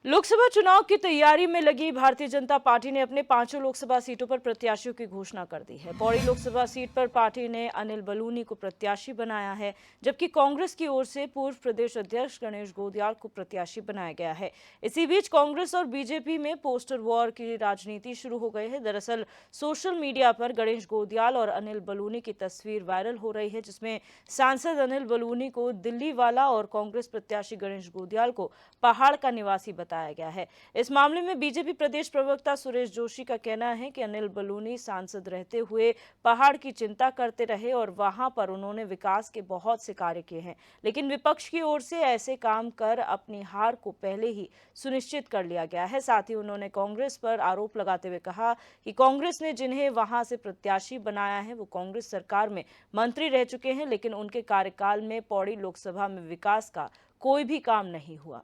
लोकसभा चुनाव की तैयारी में लगी भारतीय जनता पार्टी ने अपने 5 लोकसभा सीटों पर प्रत्याशियों की घोषणा कर दी है। पौड़ी लोकसभा सीट पर पार्टी ने अनिल बलूनी को प्रत्याशी बनाया है, जबकि कांग्रेस की ओर से पूर्व प्रदेश अध्यक्ष गणेश गोदियाल को प्रत्याशी बनाया गया है। इसी बीच कांग्रेस और बीजेपी में पोस्टर वॉर की राजनीति शुरू हो गई है। दरअसल सोशल मीडिया पर गणेश गोदियाल और अनिल बलूनी की तस्वीर वायरल हो रही है, जिसमें सांसद अनिल बलूनी को दिल्ली वाला और कांग्रेस प्रत्याशी गणेश गोदियाल को पहाड़ का निवासी बताया गया है। इस मामले में बीजेपी प्रदेश प्रवक्ता सुरेश जोशी का कहना है कि अनिल बलूनी सांसद रहते हुए पहाड़ की चिंता करते रहे और वहां पर उन्होंने विकास के बहुत से कार्य किए हैं, लेकिन विपक्ष की ओर से ऐसे काम कर अपनी हार को पहले ही सुनिश्चित कर लिया गया है। साथ ही उन्होंने कांग्रेस पर आरोप लगाते हुए कहा कि कांग्रेस ने जिन्हें वहां से प्रत्याशी बनाया है वो कांग्रेस सरकार में मंत्री रह चुके हैं, लेकिन उनके कार्यकाल में पौड़ी लोकसभा में विकास का कोई भी काम नहीं हुआ।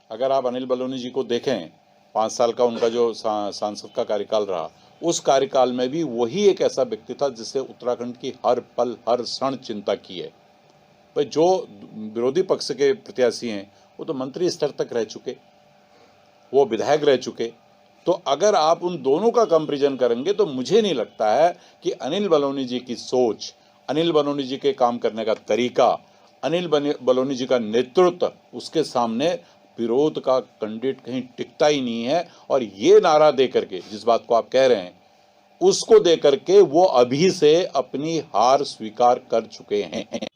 अगर आप अनिल बलूनी जी को देखें, 5 साल का उनका जो सांसद का कार्यकाल रहा, उस कार्यकाल में भी वही एक ऐसा व्यक्ति था जिससे उत्तराखंड की हर पल हर क्षण चिंता की है। भाई जो विरोधी पक्ष के प्रत्याशी हैं वो तो मंत्री स्तर तक रह चुके, वो विधायक रह चुके। तो अगर आप उन दोनों का कंपैरिजन करेंगे तो मुझे नहीं लगता है कि अनिल बलूनी जी की सोच, अनिल बलूनी जी के काम करने का तरीका, अनिल बलूनी जी का नेतृत्व, उसके सामने विरोध का कैंडिडेट कहीं टिकता ही नहीं है। और ये नारा दे करके, जिस बात को आप कह रहे हैं, उसको दे करके वो अभी से अपनी हार स्वीकार कर चुके हैं।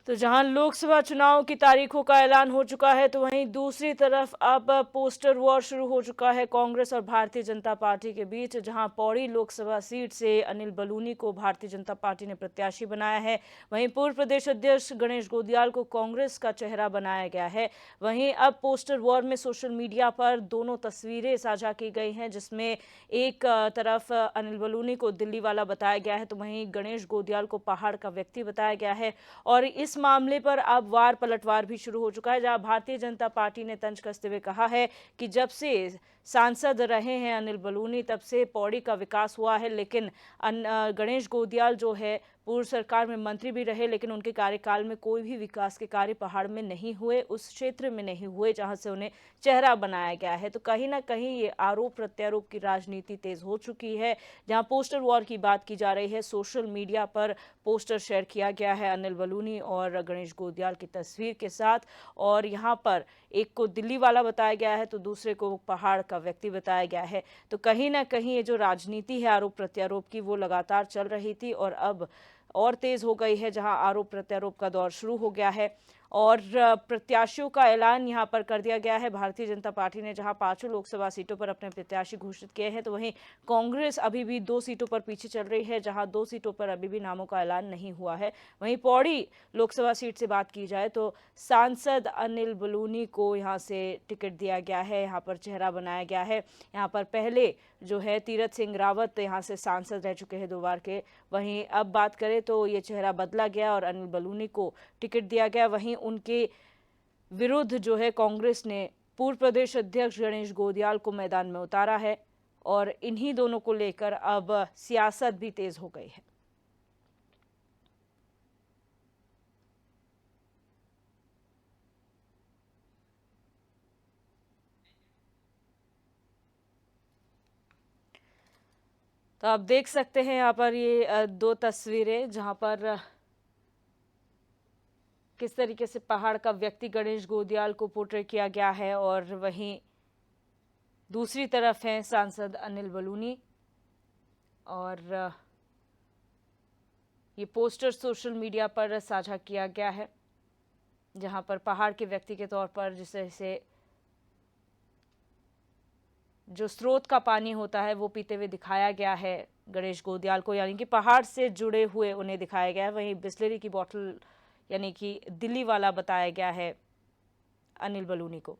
तो जहां लोकसभा चुनाव की तारीखों का ऐलान हो चुका है, तो वहीं दूसरी तरफ अब पोस्टर वॉर शुरू हो चुका है कांग्रेस और भारतीय जनता पार्टी के बीच। जहां पौड़ी लोकसभा सीट से अनिल बलूनी को भारतीय जनता पार्टी ने प्रत्याशी बनाया है, वहीं पूर्व प्रदेश अध्यक्ष गणेश गोदियाल को कांग्रेस का चेहरा बनाया गया है। वहीं अब पोस्टर वॉर में सोशल मीडिया पर दोनों तस्वीरें साझा की गई हैं, जिसमें एक तरफ अनिल बलूनी को दिल्ली वाला बताया गया है, तो वहीं गणेश गोदियाल को पहाड़ का व्यक्ति बताया गया है। और इस मामले पर अब वार पलटवार भी शुरू हो चुका है, जहां भारतीय जनता पार्टी ने तंज कसते हुए कहा है कि जब से सांसद रहे हैं अनिल बलूनी तब से पौड़ी का विकास हुआ है, लेकिन गणेश गोदियाल जो है पूर्व सरकार में मंत्री भी रहे, लेकिन उनके कार्यकाल में कोई भी विकास के कार्य पहाड़ में नहीं हुए, उस क्षेत्र में नहीं हुए जहां से उन्हें चेहरा बनाया गया है। तो कहीं ना कहीं ये आरोप प्रत्यारोप की राजनीति तेज हो चुकी है, जहां पोस्टर वॉर की बात की जा रही है। सोशल मीडिया पर पोस्टर शेयर किया गया है अनिल बलूनी और गणेश गोदियाल की तस्वीर के साथ, और यहाँ पर एक को दिल्ली वाला बताया गया है तो दूसरे को पहाड़ का व्यक्ति बताया गया है। तो कहीं ना कहीं ये जो राजनीति है आरोप प्रत्यारोप की, वो लगातार चल रही थी और अब और तेज हो गई है, जहां आरोप प्रत्यारोप का दौर शुरू हो गया है और प्रत्याशियों का ऐलान यहां पर कर दिया गया है। भारतीय जनता पार्टी ने जहां 5 लोकसभा सीटों पर अपने प्रत्याशी घोषित किए हैं, तो वहीं कांग्रेस अभी भी 2 सीटों पर पीछे चल रही है, जहां 2 सीटों पर अभी भी नामों का ऐलान नहीं हुआ है। वहीं पौड़ी लोकसभा सीट से बात की जाए तो सांसद अनिल बलूनी को यहां से टिकट दिया गया है, यहां पर चेहरा बनाया गया है। यहां पर पहले जो है तीरथ सिंह रावत यहां से सांसद रह चुके हैं 2 बार के। वहीं अब बात करें तो ये चेहरा बदला गया और अनिल बलूनी को टिकट दिया गया। वहीं उनके विरुद्ध जो है कांग्रेस ने पूर्व प्रदेश अध्यक्ष गणेश गोदियाल को मैदान में उतारा है और इन्हीं दोनों को लेकर अब सियासत भी तेज हो गई है। तो आप देख सकते हैं यहाँ पर ये 2 तस्वीरें, जहां पर किस तरीके से पहाड़ का व्यक्ति गणेश गोदियाल को पोर्ट्रे किया गया है और वहीं दूसरी तरफ हैं सांसद अनिल बलूनी। और ये पोस्टर सोशल मीडिया पर साझा किया गया है, जहां पर पहाड़ के व्यक्ति के तौर पर जिसे जो स्रोत का पानी होता है वो पीते हुए दिखाया गया है गणेश गोदियाल को, यानी कि पहाड़ से जुड़े हुए उन्हें दिखाया गया है। वहीं बिस्लरी की बोतल यानी कि दिल्ली वाला बताया गया है अनिल बलूनी को।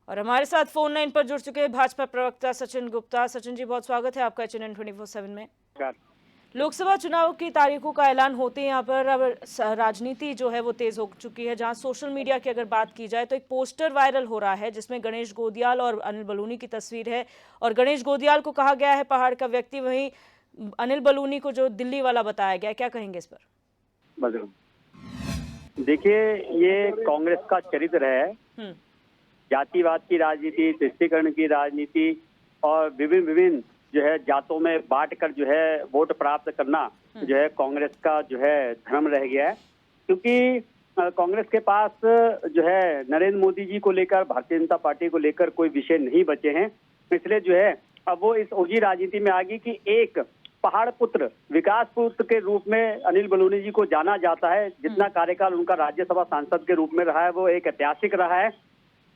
और हमारे साथ फोन लाइन पर जुड़ चुके हैं भाजपा प्रवक्ता सचिन गुप्ता। सचिन जी, बहुत स्वागत है आपका HNN 24/7 में। लोकसभा चुनाव की तारीखों का ऐलान होते ही यहाँ पर अब राजनीति जो है वो तेज हो चुकी है। जहाँ सोशल मीडिया की अगर बात की जाए तो एक पोस्टर वायरल हो रहा है जिसमें गणेश गोदियाल और अनिल बलूनी की तस्वीर है और गणेश गोदियाल को कहा गया है पहाड़ का व्यक्ति, वहीं अनिल बलूनी को जो दिल्ली वाला बताया गया है। क्या कहेंगे इस पर? देखिए, ये कांग्रेस का चरित्र है। जातिवाद की राजनीति, तुष्टीकरण की राजनीति और विभिन्न जो है जातों में बांटकर जो है वोट प्राप्त करना जो है कांग्रेस का जो है धर्म रह गया है। क्योंकि कांग्रेस के पास जो है नरेंद्र मोदी जी को लेकर, भारतीय जनता पार्टी को लेकर कोई विषय नहीं बचे हैं। इसलिए जो है अब वो इस ओजी राजनीति में आ गई कि एक पहाड़ पुत्र, विकास पुत्र के रूप में अनिल बलूनी जी को जाना जाता है। जितना कार्यकाल उनका राज्यसभा सांसद के रूप में रहा है वो एक ऐतिहासिक रहा है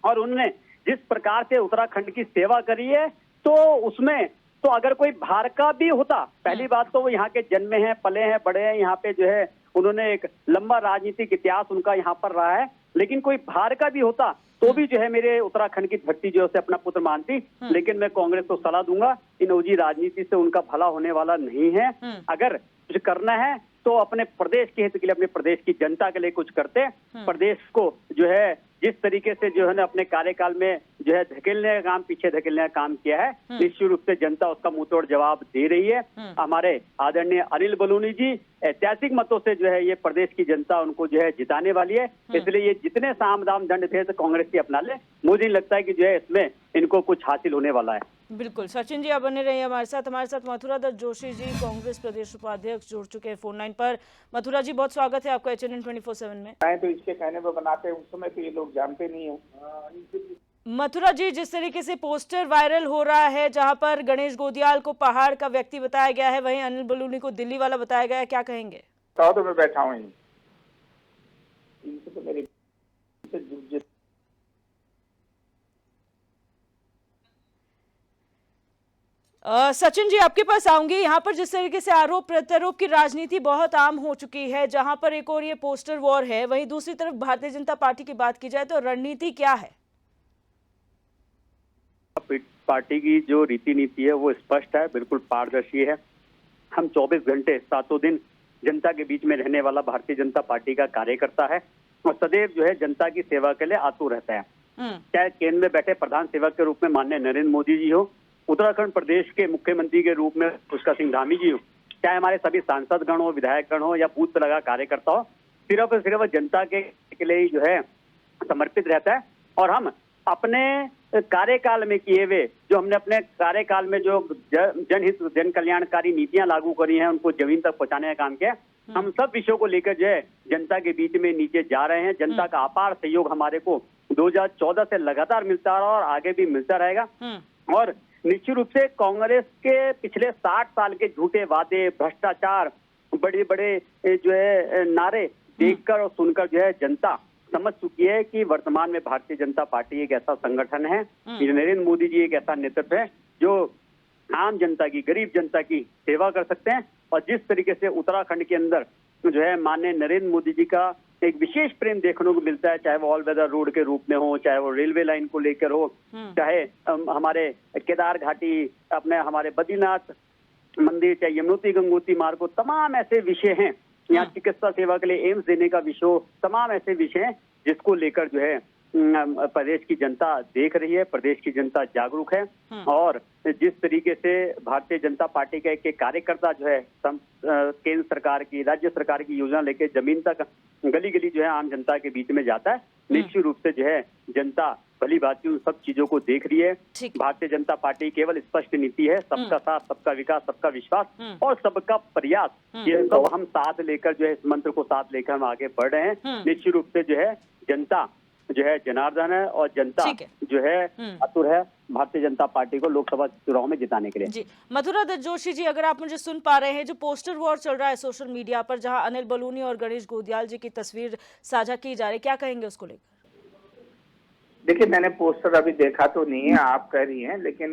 और उन्होंने जिस प्रकार से उत्तराखंड की सेवा करी है तो उसमें तो अगर कोई बाहर का भी होता, पहली बात तो वो यहाँ के जन्मे हैं, पले हैं, बड़े हैं, यहाँ पे जो है उन्होंने एक लंबा राजनीतिक इतिहास उनका यहाँ पर रहा है। लेकिन कोई बाहर का भी होता तो भी जो है मेरे उत्तराखंड की धरती जो है उसे अपना पुत्र मानती। लेकिन मैं कांग्रेस को सलाह दूंगा, इन ओजी राजनीति से उनका भला होने वाला नहीं है। अगर कुछ करना है तो अपने प्रदेश के हित के लिए, अपने प्रदेश की जनता के लिए कुछ करते। प्रदेश को जो है जिस तरीके से जो है ना अपने कार्यकाल में जो है धकेलने का काम, पीछे धकेलने का काम किया है, निश्चित रूप से जनता उसका मुंहतोड़ जवाब दे रही है। हमारे आदरणीय अनिल बलूनी जी ऐतिहासिक मतों से जो है ये प्रदेश की जनता उनको जो है जिताने वाली है। इसलिए ये जितने साम दाम दंड भेद कांग्रेस की अपना ले, मुझे नहीं लगता है कि जो है इसमें इनको कुछ हासिल होने वाला है। बिल्कुल। सचिन जी आप बने रहिए हमारे साथ मथुरा दत्त जोशी जी कांग्रेस प्रदेश उपाध्यक्ष जुड़ चुके हैं फोन लाइन पर। मथुरा जी बहुत स्वागत है आपका HNN 24/7 में। तो इसके कहने पर बनाते हैं, उस समय तो ये लोग जानते नहीं है। मथुरा जी, जिस तरीके से पोस्टर वायरल हो रहा है जहां पर गणेश गोदियाल को पहाड़ का व्यक्ति बताया गया है, वहीं अनिल बलूनी को दिल्ली वाला बताया गया है, क्या कहेंगे? तो मैं बैठा हूँ इनसे तो मेरे सचिन जी आपके पास आऊंगी। यहाँ पर जिस तरीके से आरोप प्रत्यारोप की राजनीति बहुत आम हो चुकी है, जहां पर एक और ये पोस्टर वॉर है, वहीं दूसरी तरफ भारतीय जनता पार्टी की बात की जाए तो रणनीति क्या है? पार्टी की जो रीति नीति है वो स्पष्ट है, बिल्कुल पारदर्शी है। हम 24 घंटे 7 दिन जनता के बीच में रहने वाला भारतीय जनता पार्टी का कार्यकर्ता है और सदैव जो है जनता की सेवा के लिए आतुर रहता है। चाहे केंद्र में बैठे प्रधान सेवक के रूप में माननीय नरेंद्र मोदी जी हो, उत्तराखंड प्रदेश के मुख्यमंत्री के रूप में पुष्कर सिंह धामी जी हो, चाहे हमारे सभी सांसद गण हो, विधायक गण हो या बूथ पर लगा कार्यकर्ता हो, सिर्फ और सिर्फ जनता के लिए ही जो है समर्पित रहता है। और हम अपने कार्यकाल में किए हुए जो हमने अपने कार्यकाल में जो जनहित जन कल्याणकारी नीतियां लागू करी हैं, उनको जमीन तक पहुंचाने का काम किया। हम सब विषयों को लेकर जो है जनता के बीच में नीचे जा रहे हैं। जनता का अपार सहयोग हमारे को 2014 से लगातार मिलता रहा और आगे भी मिलता रहेगा। और निश्चित रूप से कांग्रेस के पिछले 60 साल के झूठे वादे, भ्रष्टाचार, बड़े बड़े जो है नारे देखकर और सुनकर जो है जनता समझ चुकी है कि वर्तमान में भारतीय जनता पार्टी एक ऐसा संगठन है, नरेंद्र मोदी जी एक ऐसा नेतृत्व है जो आम जनता की, गरीब जनता की सेवा कर सकते हैं। और जिस तरीके से उत्तराखंड के अंदर जो है माननीय नरेंद्र मोदी जी का एक विशेष प्रेम देखने को मिलता है, चाहे वो ऑल वेदर रोड के रूप में हो, चाहे वो रेलवे लाइन को लेकर हो, चाहे हमारे केदार घाटी, अपने हमारे बद्रीनाथ मंदिर, चाहे यमुनोत्री गंगोत्री मार्ग को, तमाम ऐसे विषय हैं, यहाँ चिकित्सा सेवा के लिए एम्स देने का विषय, तमाम ऐसे विषय हैं जिसको लेकर जो है प्रदेश की जनता देख रही है, प्रदेश की जनता जागरूक है। और जिस तरीके से भारतीय जनता पार्टी का एक कार्यकर्ता जो है केंद्र सरकार की, राज्य सरकार की योजना लेके जमीन तक, गली गली जो है आम जनता के बीच में जाता है, निश्चित रूप से जो है जनता भली भांति उन सब चीजों को देख रही है। भारतीय जनता पार्टी केवल स्पष्ट नीति है, सबका साथ, सबका विकास, सबका विश्वास और सबका प्रयास। ये तो हम साथ लेकर जो है इस मंत्र को साथ लेकर हम आगे बढ़ रहे हैं। निश्चित रूप से जो है जनता जो है जनार्दन है और जनता जो है आतुर है भारतीय जनता पार्टी को लोकसभा चुनाव में जिताने के लिए। जी मथुरा दत्त जोशी जी, अगर आप मुझे सुन पा रहे हैं, जो पोस्टर वॉर चल रहा है सोशल मीडिया पर, जहां अनिल बलूनी और गणेश गोदियाल जी की तस्वीर साझा की जा रही है, क्या कहेंगे उसको लेकर? देखिए, मैंने पोस्टर अभी देखा तो नहीं है, आप कह रही हैं, लेकिन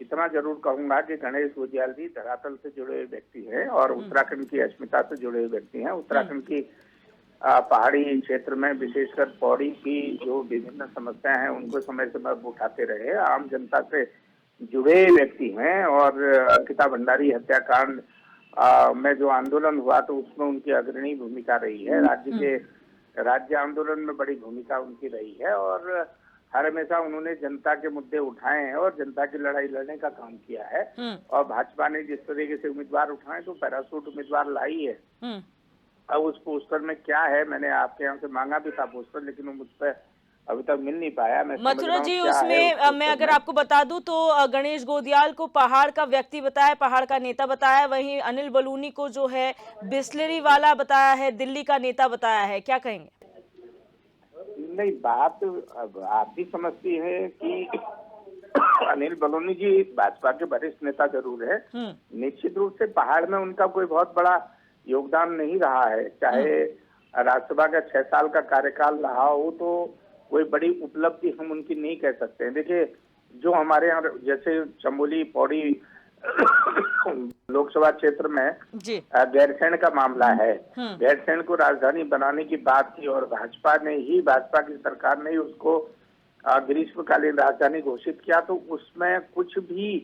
इतना जरूर कहूंगा कि गणेश गोदियाल जी धरातल से जुड़े हुए व्यक्ति हैं और उत्तराखंड की अस्मिता से जुड़े हुए व्यक्ति हैं। उत्तराखंड की पहाड़ी क्षेत्र में विशेषकर पौड़ी की जो विभिन्न समस्याएं हैं उनको समय समय उठाते रहे, आम जनता से जुड़े व्यक्ति हैं। और अंकिता भंडारी हत्याकांड में जो आंदोलन हुआ तो उसमें उनकी अग्रणी भूमिका रही है। राज्य आंदोलन में बड़ी भूमिका उनकी रही है और हर हमेशा उन्होंने जनता के मुद्दे उठाए हैं और जनता की लड़ाई लड़ने का काम किया है। और भाजपा ने जिस तरीके से उम्मीदवार उठाए तो पैरासूट उम्मीदवार लाई है। अब उस पोस्टर में क्या है, मैंने आपके यहाँ से मांगा भी था पोस्टर, लेकिन वो मुझ पर अभी तक मिल नहीं पाया। मैं मथुरा जी, उसमें मैं अगर आपको बता दूं तो गणेश गोदियाल को पहाड़ का व्यक्ति बताया, पहाड़ का नेता बताया, वहीं अनिल बलूनी को जो है बिस्लरी वाला बताया है, दिल्ली का नेता बताया है। क्या कहेंगे? नहीं, बात आप भी समझती है कि अनिल बलूनी जी भाजपा के वरिष्ठ नेता जरूर है। निश्चित रूप से पहाड़ में उनका कोई बहुत बड़ा योगदान नहीं रहा है। चाहे राज्यसभा का 6 साल का कार्यकाल रहा हो तो कोई बड़ी उपलब्धि हम उनकी नहीं कह सकते हैं। देखिए, जो हमारे यहाँ जैसे चमोली पौड़ी लोकसभा क्षेत्र में गैरसैंण का मामला है, गैरसैंण को राजधानी बनाने की बात की और भाजपा की सरकार ने ही उसको ग्रीष्मकालीन राजधानी घोषित किया, तो उसमें कुछ भी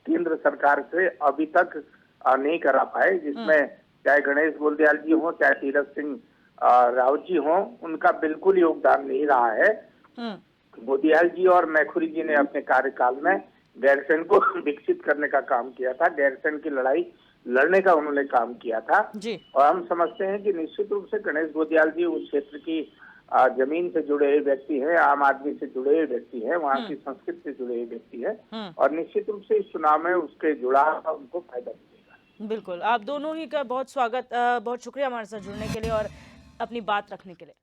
केंद्र सरकार से अभी तक नहीं करा पाए, जिसमें चाहे गणेश गोदियाल जी हो चाहे तीरथ सिंह रावत जी हो, उनका बिल्कुल योगदान नहीं रहा है। गोदियाल जी और मैखुरी जी ने अपने कार्यकाल में गैरसैंण को विकसित करने का काम किया था, गैरसैंण की लड़ाई लड़ने का उन्होंने काम किया था जी। और हम समझते हैं कि निश्चित रूप से गणेश गोदियाल जी उस क्षेत्र की जमीन से जुड़े हुए व्यक्ति हैं, आम आदमी से जुड़े हुए व्यक्ति हैं, वहाँ की संस्कृति से जुड़े हुए व्यक्ति हैं और निश्चित रूप से इस चुनाव में उसके जुड़ाव का उनको फायदा मिलेगा। बिल्कुल, आप दोनों ही का बहुत स्वागत, बहुत शुक्रिया हमारे साथ जुड़ने के लिए और अपनी बात रखने के लिए।